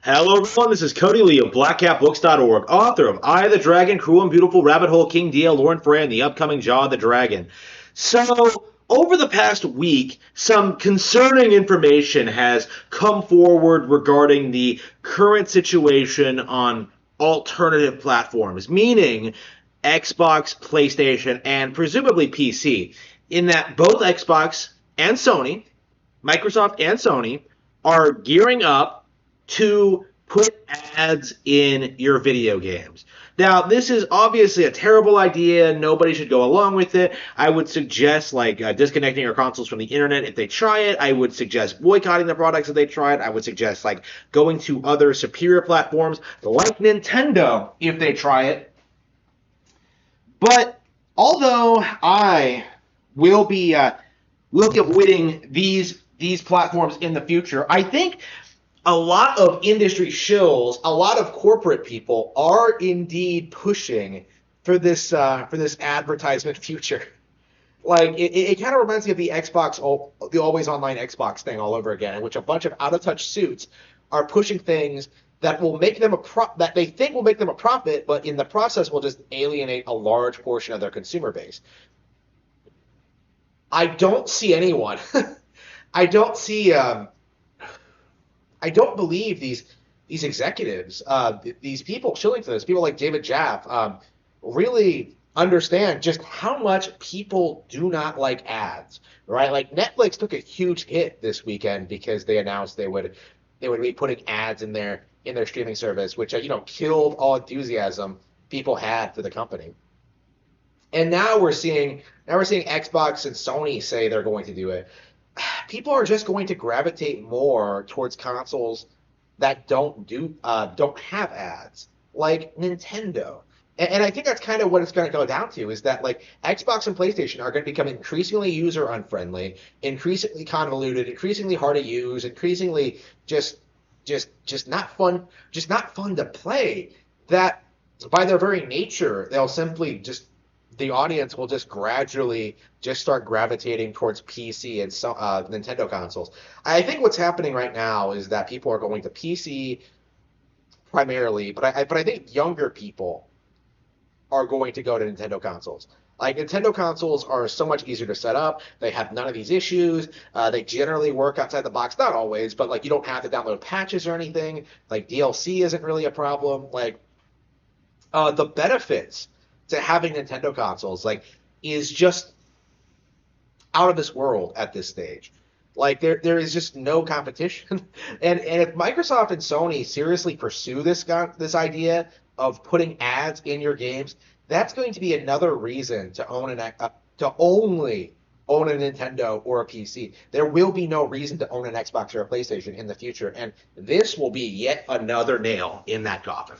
Hello, everyone. This is Cody Lee of BlackCatBooks.org, author of I, the Dragon, Cruel and Beautiful, Rabbit Hole, King D.L. Lauren Frey, and the upcoming Jaw the Dragon. So, over the past week, some concerning information has come forward regarding the current situation on alternative platforms, meaning Xbox, PlayStation, and presumably PC, in that both Xbox and Sony, Microsoft and Sony, are gearing up to put ads in your video games. Now, this is obviously a terrible idea. Nobody should go along with it. I would suggest disconnecting your consoles from the internet if they try it. I would suggest boycotting the products if they try it. I would suggest going to other superior platforms like Nintendo if they try it. But although I will be avoiding these platforms in the future, I think a lot of industry shills, a lot of corporate people are indeed pushing for this advertisement future. It kind of reminds me of the the always online Xbox thing all over again, in which a bunch of out of touch suits are pushing things that will make them that they think will make them a profit, but in the process will just alienate a large portion of their consumer base. I don't see anyone. I don't see. I don't believe these executives, these people shilling for this, people like David Jaff, really understand just how much people do not like ads, right? Like Netflix took a huge hit this weekend because they announced they would be putting ads in their streaming service, which killed all enthusiasm people had for the company. And now we're seeing Xbox and Sony say they're going to do it. People are just going to gravitate more towards consoles that don't have ads, like Nintendo. And I think that's kind of what it's going to go down to, is that Xbox and PlayStation are going to become increasingly user unfriendly, increasingly convoluted, increasingly hard to use, increasingly just not fun, to play. That by their very nature, they'll simply just the audience will just gradually just start gravitating towards PC and Nintendo consoles. I think what's happening right now is that people are going to PC primarily, but I think younger people are going to go to Nintendo consoles. Like, Nintendo consoles are so much easier to set up. They have none of these issues. They generally work outside the box, not always, but you don't have to download patches or anything. DLC isn't really a problem. The benefits to having Nintendo consoles is just out of this world at this stage. There is just no competition. And if Microsoft and Sony seriously pursue this idea of putting ads in your games, that's going to be another reason to only own a Nintendo or a PC. There will be no reason to own an Xbox or a PlayStation in the future, and this will be yet another nail in that coffin.